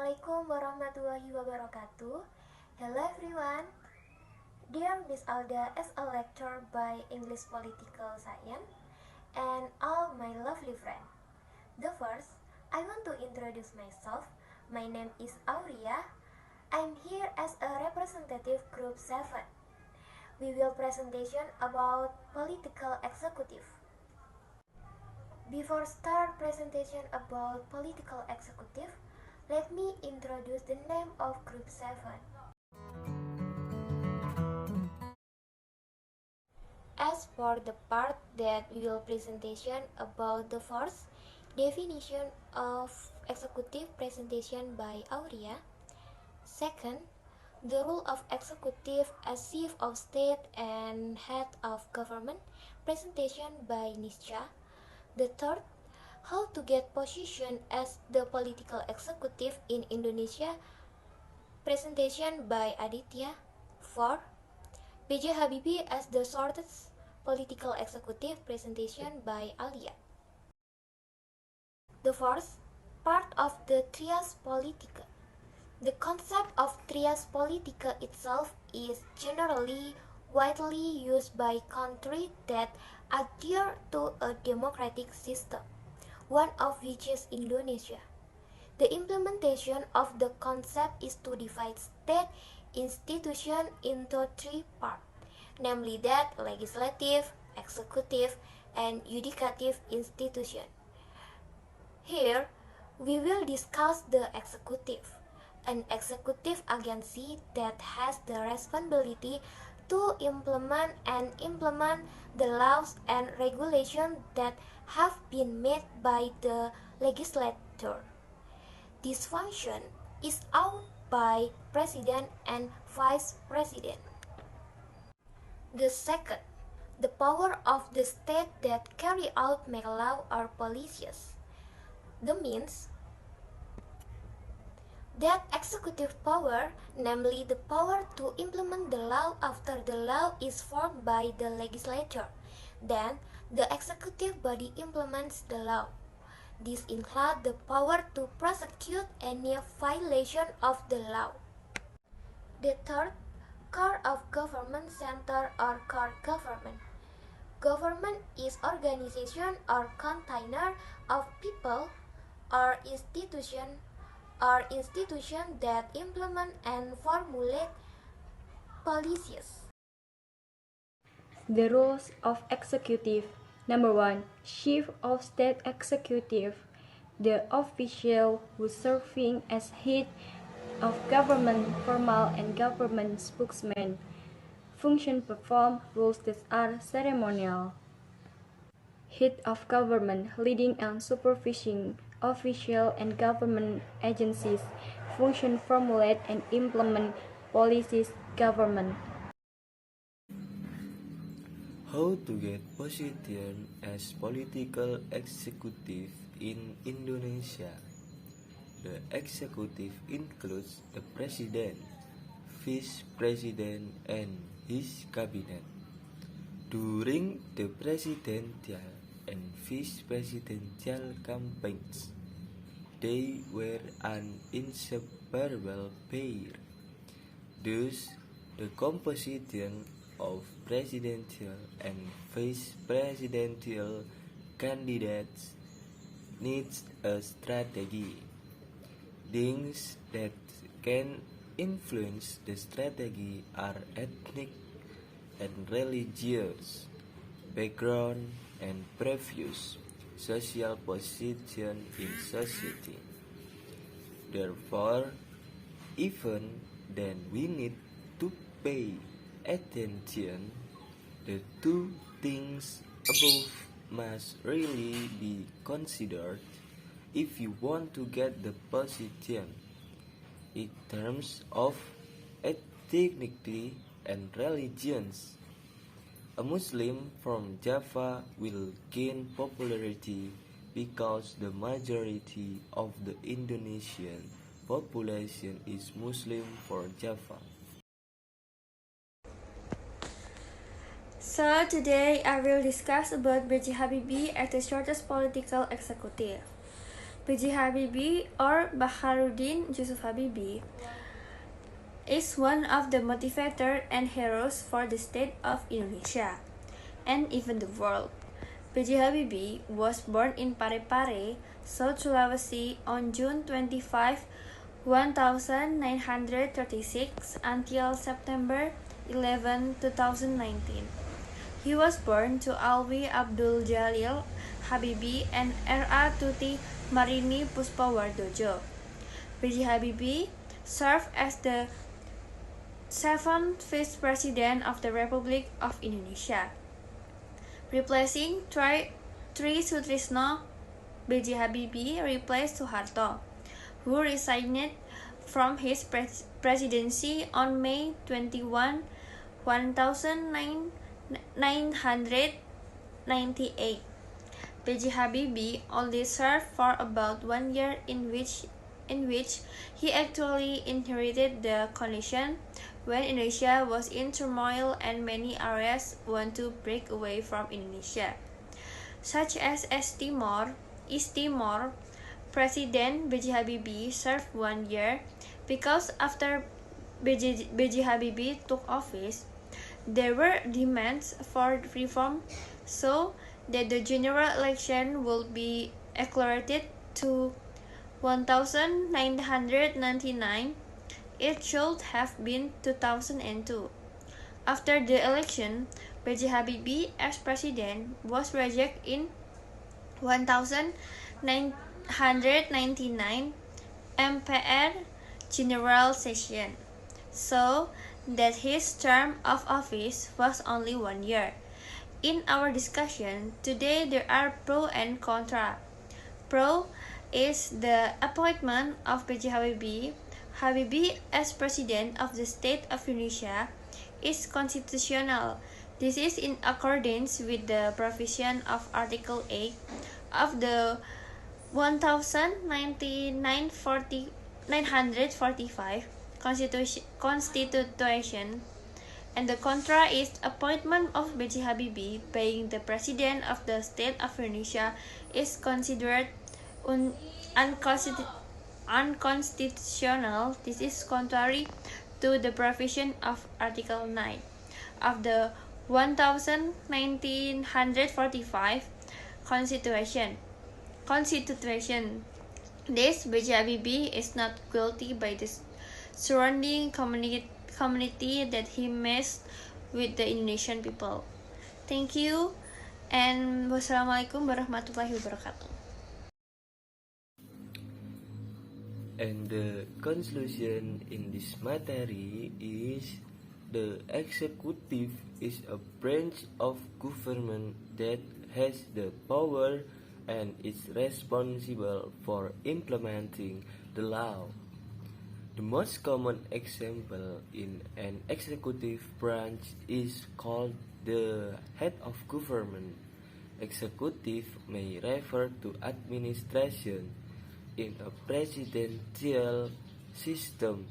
Assalamualaikum warahmatullahi wabarakatuh. Hello everyone. Dear Miss Alda as a lecturer by English Political Science and all my lovely friends. The first, I want to introduce myself. My name is Auria. I'm here as a representative group 7. We will presentation about political executive. Before start presentation about political executive, let me introduce the name of Group 7. As for the part that we will presentation about the first definition of executive presentation by Auria. Second, the role of executive as chief of state and head of government presentation by Nisha. The third, how to get position as the political executive in Indonesia presentation by Aditya. 4. B.J. Habibie as the shortest political executive presentation by Alia. The first part of the trias politica. The concept of trias politica itself is generally widely used by countries that adhere to a democratic system, one of which is Indonesia. The implementation of the concept is to divide state institution into three parts, namely that legislative, executive, and judicative institution. Here, we will discuss the executive, an executive agency that has the responsibility to implement the laws and regulations that have been made by the legislature. This function is owned by President and Vice President. The second, the power of the state that carry out make law or policies. The means that executive power, namely the power to implement the law after the law is formed by the legislature, then the executive body implements the law. This includes the power to prosecute any violation of the law. The third, core of government center or core government. Government is organization or container of people or institution that implement and formulate policies. The roles of executive. Number 1. Chief of State Executive, the official who serving as head of government, formal and government spokesman. Function perform roles that are ceremonial. Head of government, leading and supervising official and government agencies. Function formulate and implement policies government. How to get position as political executive in Indonesia. The executive includes the president, vice president, and his cabinet. During the presidential and vice presidential campaigns, they were an inseparable pair. Thus, the composition of presidential and vice presidential candidates needs a strategy. Things that can influence the strategy are ethnic and religious background and previous social position in society. Therefore, even then we need to pay attention. The two things above must really be considered if you want to get the position in terms of ethnicity and religions. A Muslim from Java will gain popularity because the majority of the Indonesian population is Muslim for Java. So today I will discuss about B.J. Habibie as the shortest political executive. B.J. Habibie or Baharuddin Yusuf Habibie is one of the motivators and heroes for the state of Indonesia and even the world. B.J. Habibie was born in Parepare, South Sulawesi on June 25, 1936 until September 11, 2019. He was born to Alwi Abdul Jalil Habibie and R.A. Tuti Marini Puspawardojo. B.J. Habibie served as the 7th Vice President of the Republic of Indonesia, replacing Tri Sutrisno. B.J. Habibie replaced Suharto, who resigned from his presidency on May 21, 1998. B.J. Habibie only served for about 1 year, in which he actually inherited the condition when Indonesia was in turmoil and many areas want to break away from Indonesia, such as East Timor. President B.J. Habibie served 1 year because after B.J. Habibie took office, there were demands for reform so that the general election would be accelerated to 1999. It should have been 2002. After the election, B.J. Habibie as president was rejected in 1999 MPR General Session, so that his term of office was only 1 year. In our discussion today, there are pro and contra. Pro is the appointment of B.J. Habibie. Habibie as President of the State of Indonesia is constitutional. This is in accordance with the provision of Article 8 of the 1945 Constitution, and the contra is appointment of B.J. Habibie being the President of the State of Indonesia is considered unconstitutional. This is contrary to the provision of Article 9 of the 1945 Constitution. This B.J. Habibie is not guilty by the surrounding community that he messed with the Indonesian people. Thank you, and wassalamualaikum warahmatullahi wabarakatuh. And the conclusion in this matter is the executive is a branch of government that has the power and is responsible for implementing the law. The most common example in an executive branch is called the head of government. Executive may refer to administration in a presidential system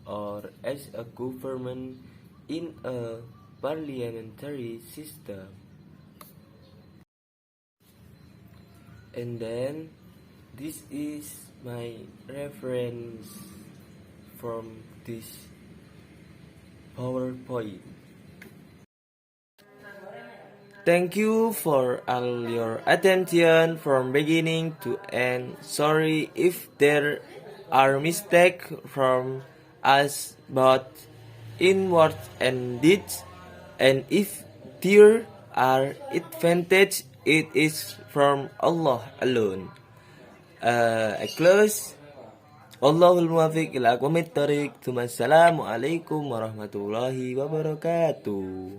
or as a government in a parliamentary system. And then this is my reference from this PowerPoint. Thank you for all your attention from beginning to end. Sorry if there are mistakes from us both in words and deeds, and if there are advantages, it is from Allah alone. I close. Allahul muwafiq ila aqwamit thoriq. Assalamualaikum warahmatullahi wabarakatuh.